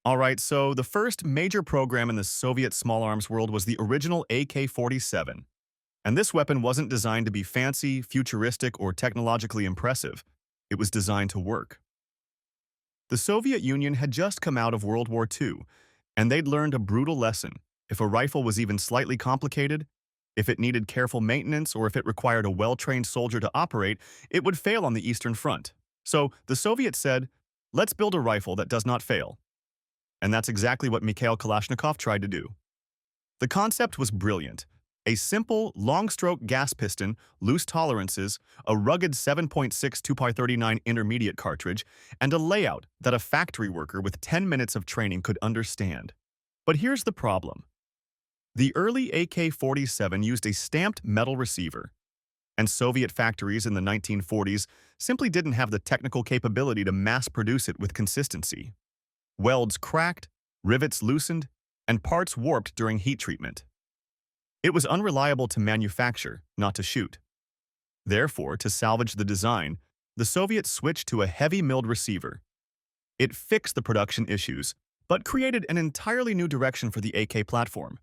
All right, so the first major program in the Soviet small arms world was the original AK-47. And this weapon wasn't designed to be fancy, futuristic, or technologically impressive. It was designed to work. The Soviet Union had just come out of World War II, and they'd learned a brutal lesson. If a rifle was even slightly complicated, if it needed careful maintenance, or if it required a well-trained soldier to operate, it would fail on the Eastern Front. So the Soviets said, let's build a rifle that does not fail. And that's exactly what Mikhail Kalashnikov tried to do. The concept was brilliant. A simple, long-stroke gas piston, loose tolerances, a rugged 7.6 2x39 intermediate cartridge, and a layout that a factory worker with 10 minutes of training could understand. But here's the problem. The early AK-47 used a stamped metal receiver, and Soviet factories in the 1940s simply didn't have the technical capability to mass-produce it with consistency. Welds cracked, rivets loosened, and parts warped during heat treatment. It was unreliable to manufacture, not to shoot. Therefore, to salvage the design, the Soviets switched to a heavy milled receiver. It fixed the production issues, but created an entirely new direction for the AK platform.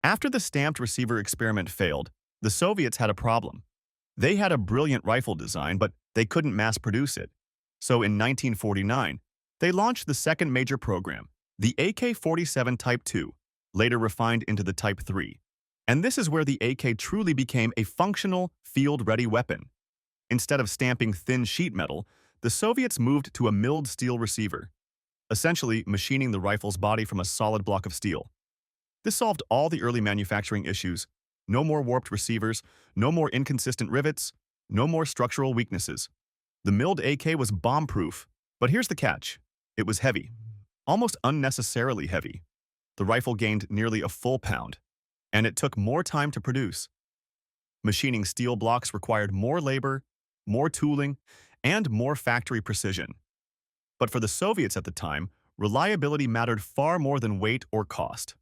After the stamped receiver experiment failed, the Soviets had a problem. They had a brilliant rifle design, but they couldn't mass produce it. So in 1949, they launched the second major program, the AK-47 Type 2, later refined into the Type 3. And this is where the AK truly became a functional, field-ready weapon. Instead of stamping thin sheet metal, the Soviets moved to a milled steel receiver, essentially machining the rifle's body from a solid block of steel. This solved all the early manufacturing issues. No more warped receivers, no more inconsistent rivets, no more structural weaknesses. The milled AK was bomb-proof, but here's the catch. It was heavy, almost unnecessarily heavy. The rifle gained nearly a full pound, and it took more time to produce. Machining steel blocks required more labor, more tooling, and more factory precision. But for the Soviets at the time, reliability mattered far more than weight or cost.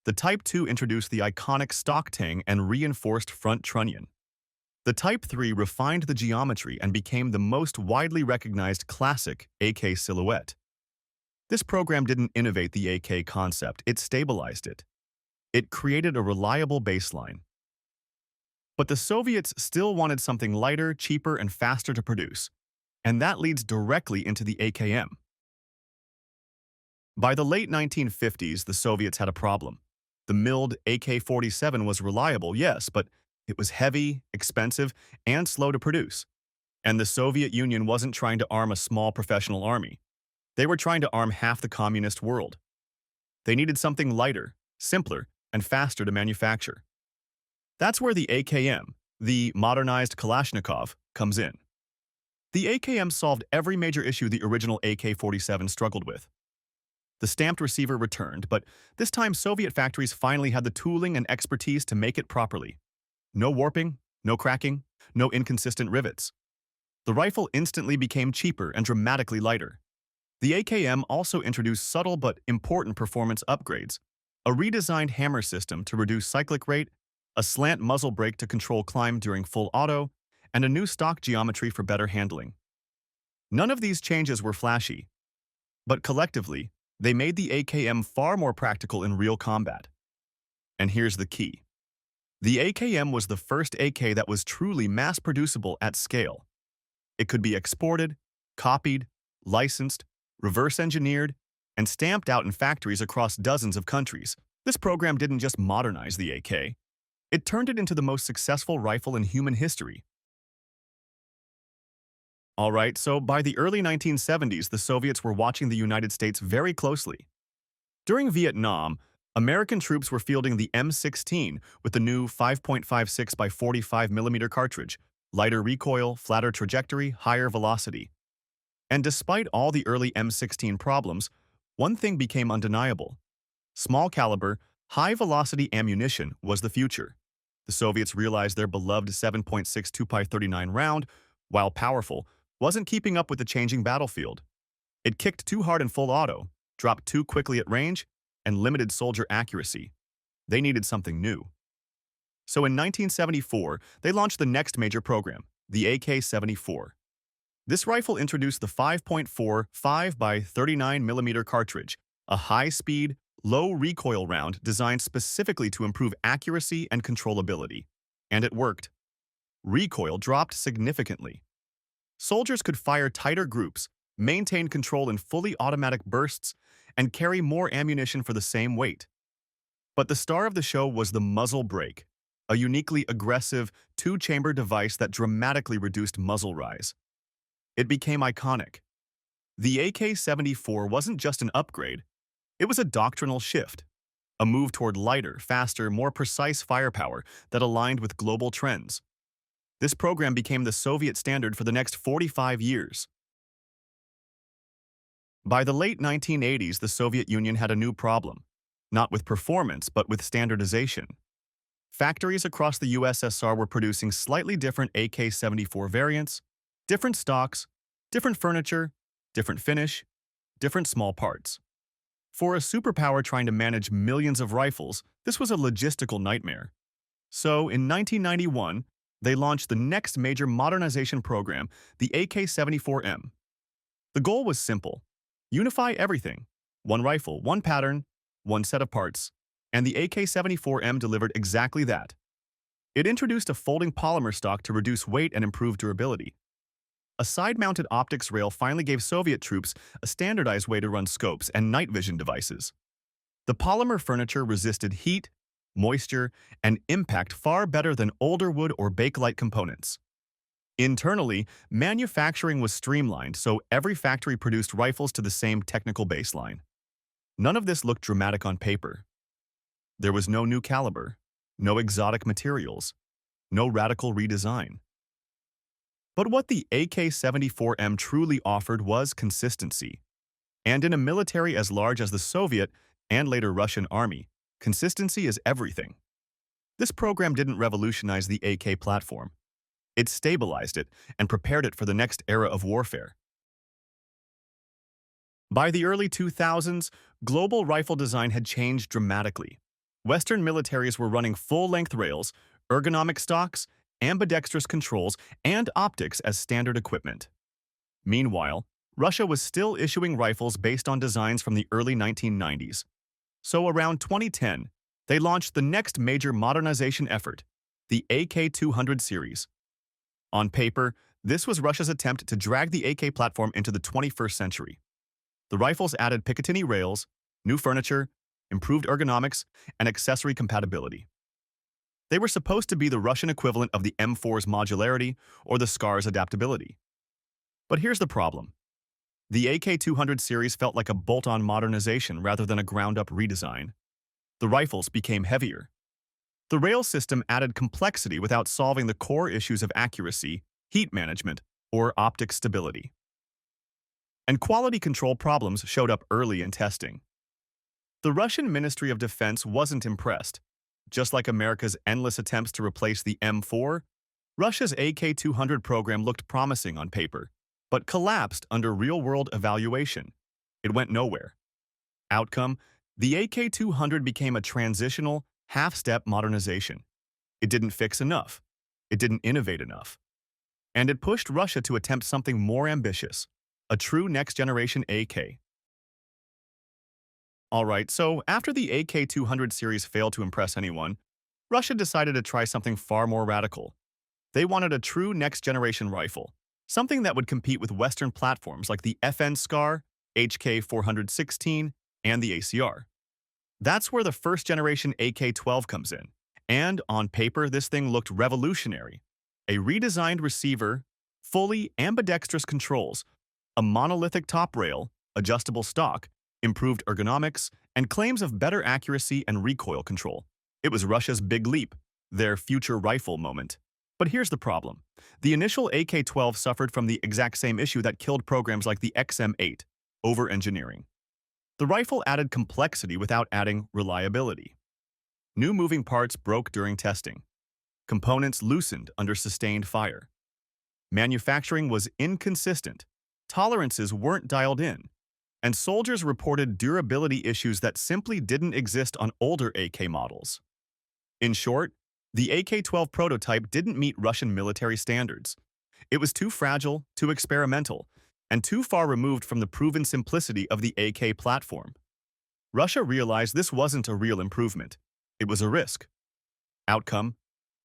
The Type 2 introduced the iconic stock tang and reinforced front trunnion. The Type 3 refined the geometry and became the most widely recognized classic AK silhouette. This program didn't innovate the AK concept, it stabilized it. It created a reliable baseline. But the Soviets still wanted something lighter, cheaper, and faster to produce, and that leads directly into the AKM. By the late 1950s, the Soviets had a problem. The milled AK-47 was reliable, yes, but it was heavy, expensive, and slow to produce. And the Soviet Union wasn't trying to arm a small professional army. They were trying to arm half the communist world. They needed something lighter, simpler, and faster to manufacture. That's where the AKM, the modernized Kalashnikov, comes in. The AKM solved every major issue the original AK-47 struggled with. The stamped receiver returned, but this time Soviet factories finally had the tooling and expertise to make it properly. No warping, no cracking, no inconsistent rivets. The rifle instantly became cheaper and dramatically lighter. The AKM also introduced subtle but important performance upgrades, a redesigned hammer system to reduce cyclic rate, a slant muzzle brake to control climb during full auto, and a new stock geometry for better handling. None of these changes were flashy, but collectively, they made the AKM far more practical in real combat. And here's the key. The AKM was the first AK that was truly mass-producible at scale. It could be exported, copied, licensed, reverse-engineered, and stamped out in factories across dozens of countries. This program didn't just modernize the AK. It turned it into the most successful rifle in human history. All right, so by the early 1970s, the Soviets were watching the United States very closely. During Vietnam, American troops were fielding the M16 with the new 5.56 by 45 mm cartridge, lighter recoil, flatter trajectory, higher velocity. And despite all the early M16 problems, one thing became undeniable. Small caliber, high-velocity ammunition was the future. The Soviets realized their beloved 7.6 2x39 round, while powerful, wasn't keeping up with the changing battlefield. It kicked too hard in full auto, dropped too quickly at range, and limited soldier accuracy. They needed something new. So in 1974, they launched the next major program, the AK-74. This rifle introduced the 5.4 5 by 39 mm cartridge, a high-speed, low-recoil round designed specifically to improve accuracy and controllability. And it worked. Recoil dropped significantly. Soldiers could fire tighter groups, maintain control in fully automatic bursts, and carry more ammunition for the same weight. But the star of the show was the muzzle brake, a uniquely aggressive, two-chamber device that dramatically reduced muzzle rise. It became iconic. The AK-74 wasn't just an upgrade, it was a doctrinal shift, a move toward lighter, faster, more precise firepower that aligned with global trends. This program became the Soviet standard for the next 45 years. By the late 1980s, the Soviet Union had a new problem, not with performance, but with standardization. Factories across the USSR were producing slightly different AK-74 variants, different stocks, different furniture, different finish, different small parts. For a superpower trying to manage millions of rifles, this was a logistical nightmare. So, in 1991, they launched the next major modernization program, the AK-74M. The goal was simple: unify everything. One rifle, one pattern, one set of parts. And the AK-74M delivered exactly that. It introduced a folding polymer stock to reduce weight and improve durability. A side-mounted optics rail finally gave Soviet troops a standardized way to run scopes and night vision devices. The polymer furniture resisted heat, moisture, and impact far better than older wood or bakelite components. Internally, manufacturing was streamlined so every factory produced rifles to the same technical baseline. None of this looked dramatic on paper. There was no new caliber, no exotic materials, no radical redesign. But what the AK-74M truly offered was consistency. And in a military as large as the Soviet and later Russian army, consistency is everything. This program didn't revolutionize the AK platform. It stabilized it and prepared it for the next era of warfare. By the early 2000s, global rifle design had changed dramatically. Western militaries were running full-length rails, ergonomic stocks, ambidextrous controls, and optics as standard equipment. Meanwhile, Russia was still issuing rifles based on designs from the early 1990s. So around 2010, they launched the next major modernization effort, the AK-200 series. On paper, this was Russia's attempt to drag the AK platform into the 21st century. The rifles added Picatinny rails, new furniture, improved ergonomics, and accessory compatibility. They were supposed to be the Russian equivalent of the M4's modularity or the SCAR's adaptability. But here's the problem. The AK-200 series felt like a bolt-on modernization rather than a ground-up redesign. The rifles became heavier. The rail system added complexity without solving the core issues of accuracy, heat management, or optic stability. And quality control problems showed up early in testing. The Russian Ministry of Defense wasn't impressed. Just like America's endless attempts to replace the M4, Russia's AK-200 program looked promising on paper, but collapsed under real-world evaluation. It went nowhere. Outcome: the AK-200 became a transitional, half-step modernization. It didn't fix enough. It didn't innovate enough. And it pushed Russia to attempt something more ambitious, a true next-generation AK. Alright, so after the AK-200 series failed to impress anyone, Russia decided to try something far more radical. They wanted a true next-generation rifle, something that would compete with Western platforms like the FN SCAR, HK-416, and the ACR. That's where the first-generation AK-12 comes in. And, on paper, this thing looked revolutionary. A redesigned receiver, fully ambidextrous controls, a monolithic top rail, adjustable stock, improved ergonomics, and claims of better accuracy and recoil control. It was Russia's big leap, their future rifle moment. But here's the problem. The initial AK-12 suffered from the exact same issue that killed programs like the XM8, over-engineering. The rifle added complexity without adding reliability. New moving parts broke during testing. Components loosened under sustained fire. Manufacturing was inconsistent. Tolerances weren't dialed in. And soldiers reported durability issues that simply didn't exist on older AK models. In short, the AK-12 prototype didn't meet Russian military standards. It was too fragile, too experimental, and too far removed from the proven simplicity of the AK platform. Russia realized this wasn't a real improvement. It was a risk. Outcome: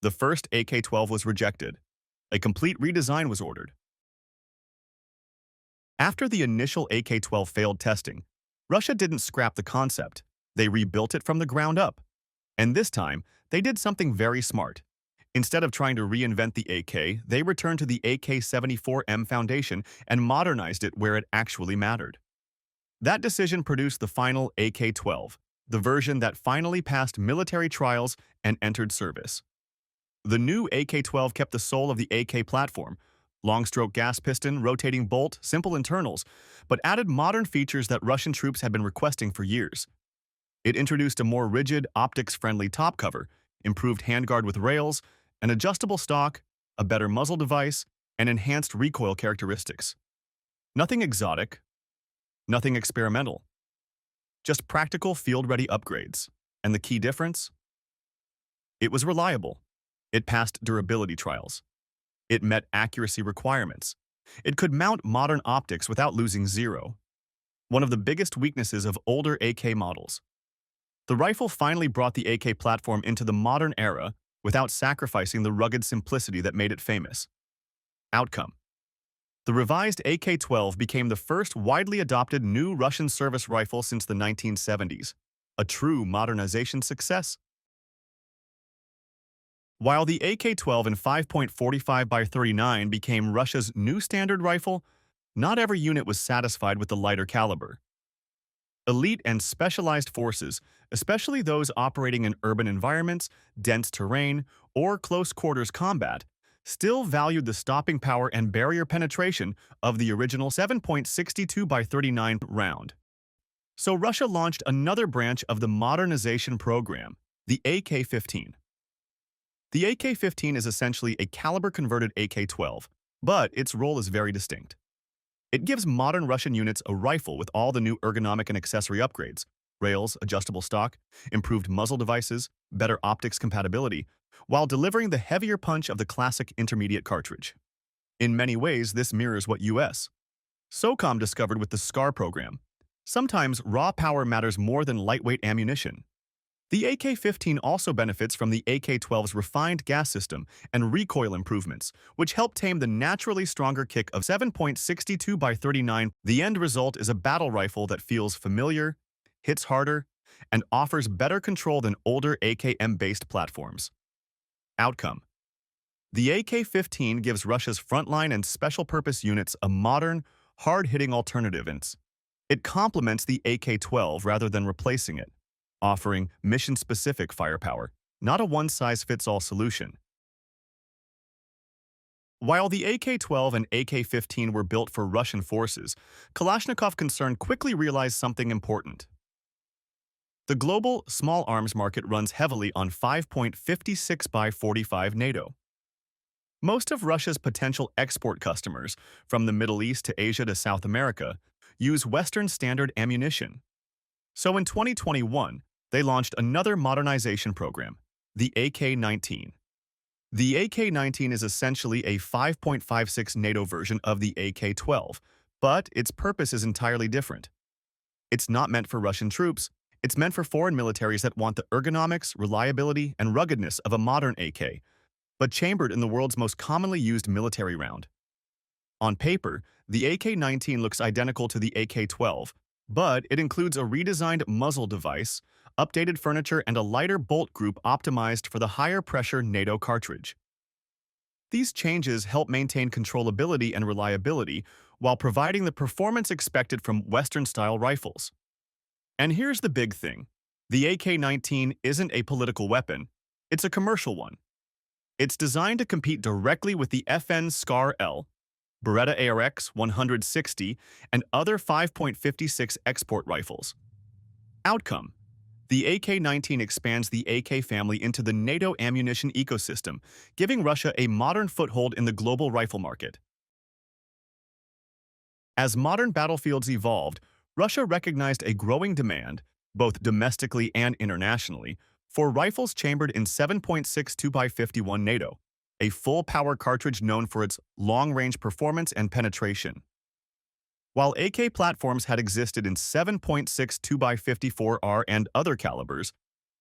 the first AK-12 was rejected. A complete redesign was ordered. After the initial AK-12 failed testing, Russia didn't scrap the concept. They rebuilt it from the ground up. And this time, they did something very smart. Instead of trying to reinvent the AK, they returned to the AK-74M foundation and modernized it where it actually mattered. That decision produced the final AK-12, the version that finally passed military trials and entered service. The new AK-12 kept the soul of the AK platform: long-stroke gas piston, rotating bolt, simple internals, but added modern features that Russian troops had been requesting for years. It introduced a more rigid, optics-friendly top cover, improved handguard with rails, an adjustable stock, a better muzzle device, and enhanced recoil characteristics. Nothing exotic, nothing experimental, just practical field-ready upgrades. And the key difference? It was reliable. It passed durability trials. It met accuracy requirements. It could mount modern optics without losing zero. One of the biggest weaknesses of older AK models. The rifle finally brought the AK platform into the modern era without sacrificing the rugged simplicity that made it famous. Outcome: the revised AK-12 became the first widely adopted new Russian service rifle since the 1970s, a true modernization success. While the AK-12 in 5.45 by 39 became Russia's new standard rifle, not every unit was satisfied with the lighter caliber. Elite and specialized forces, especially those operating in urban environments, dense terrain, or close-quarters combat, still valued the stopping power and barrier penetration of the original 7.62 by 39 round. So Russia launched another branch of the modernization program, the AK-15. The AK-15 is essentially a caliber-converted AK-12, but its role is very distinct. It gives modern Russian units a rifle with all the new ergonomic and accessory upgrades: rails, adjustable stock, improved muzzle devices, better optics compatibility, while delivering the heavier punch of the classic intermediate cartridge. In many ways, this mirrors what U.S. SOCOM discovered with the SCAR program. Sometimes raw power matters more than lightweight ammunition. The AK-15 also benefits from the AK-12's refined gas system and recoil improvements, which help tame the naturally stronger kick of 7.62 by 39. The end result is a battle rifle that feels familiar, hits harder, and offers better control than older AKM-based platforms. Outcome: the AK-15 gives Russia's frontline and special-purpose units a modern, hard-hitting alternative. It complements the AK-12 rather than replacing it, offering mission-specific firepower, not a one-size-fits-all solution. While the AK-12 and AK-15 were built for Russian forces, Kalashnikov concern quickly realized something important. The global small arms market runs heavily on 5.56 by 45 NATO. Most of Russia's potential export customers, from the Middle East to Asia to South America, use Western standard ammunition. So in 2021, they launched another modernization program, the AK-19. The AK-19 is essentially a 5.56 NATO version of the AK-12, but its purpose is entirely different. It's not meant for Russian troops. It's meant for foreign militaries that want the ergonomics, reliability, and ruggedness of a modern AK, but chambered in the world's most commonly used military round. On paper, the AK-19 looks identical to the AK-12, but it includes a redesigned muzzle device, updated furniture, and a lighter bolt group optimized for the higher-pressure NATO cartridge. These changes help maintain controllability and reliability while providing the performance expected from Western-style rifles. And here's the big thing: the AK-19 isn't a political weapon, it's a commercial one. It's designed to compete directly with the FN SCAR-L, Beretta ARX 160, and other 5.56 export rifles. Outcome: the AK-19 expands the AK family into the NATO ammunition ecosystem, giving Russia a modern foothold in the global rifle market. As modern battlefields evolved, Russia recognized a growing demand, both domestically and internationally, for rifles chambered in 7.62 by 51 NATO. a full-power cartridge known for its long-range performance and penetration. While AK platforms had existed in 7.6 2x54R and other calibers,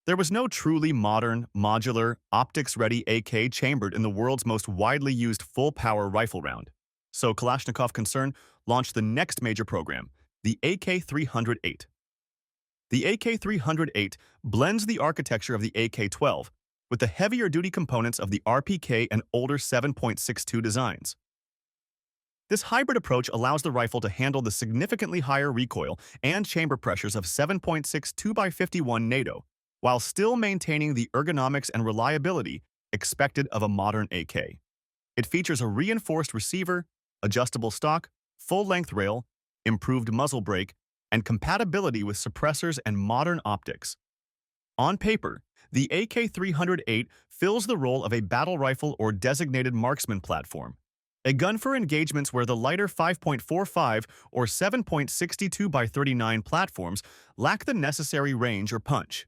there was no truly modern, modular, optics-ready AK chambered in the world's most widely used full-power rifle round. So Kalashnikov concern launched the next major program, the AK-308. The AK-308 blends the architecture of the AK-12 with the heavier-duty components of the RPK and older 7.62 designs. This hybrid approach allows the rifle to handle the significantly higher recoil and chamber pressures of 7.6 2x51 NATO, while still maintaining the ergonomics and reliability expected of a modern AK. It features a reinforced receiver, adjustable stock, full-length rail, improved muzzle brake, and compatibility with suppressors and modern optics. On paper, the AK-308 fills the role of a battle rifle or designated marksman platform, a gun for engagements where the lighter 5.45 or 7.62 by 39 platforms lack the necessary range or punch.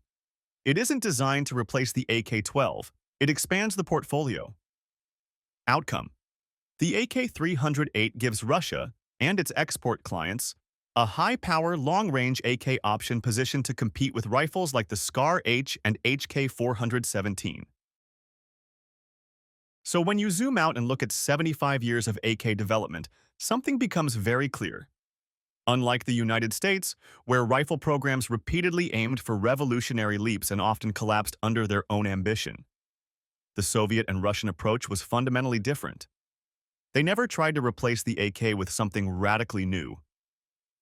It isn't designed to replace the AK-12, it expands the portfolio. Outcome: the AK-308 gives Russia and its export clients a high-power, long-range AK option positioned to compete with rifles like the SCAR-H and HK-417. So when you zoom out and look at 75 years of AK development, something becomes very clear. Unlike the United States, where rifle programs repeatedly aimed for revolutionary leaps and often collapsed under their own ambition, the Soviet and Russian approach was fundamentally different. They never tried to replace the AK with something radically new.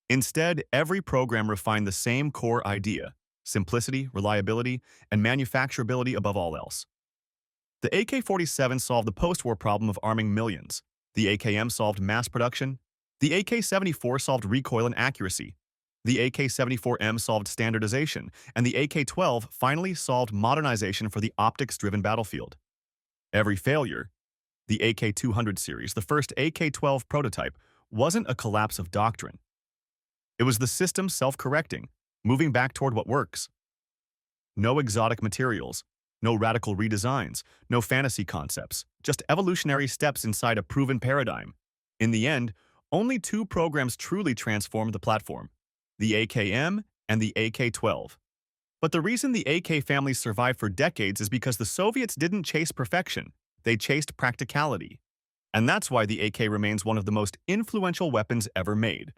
Instead, every program refined the same core idea: simplicity, reliability, and manufacturability above all else. The AK-47 solved the post-war problem of arming millions. The AKM solved mass production. The AK-74 solved recoil and accuracy. The AK-74M solved standardization. And the AK-12 finally solved modernization for the optics-driven battlefield. Every failure, the AK-200 series, the first AK-12 prototype, wasn't a collapse of doctrine. It was the system self-correcting, moving back toward what works. No exotic materials, no radical redesigns, no fantasy concepts, just evolutionary steps inside a proven paradigm. In the end, only two programs truly transformed the platform: the AKM and the AK-12. But the reason the AK family survived for decades is because the Soviets didn't chase perfection, they chased practicality. And that's why the AK remains one of the most influential weapons ever made.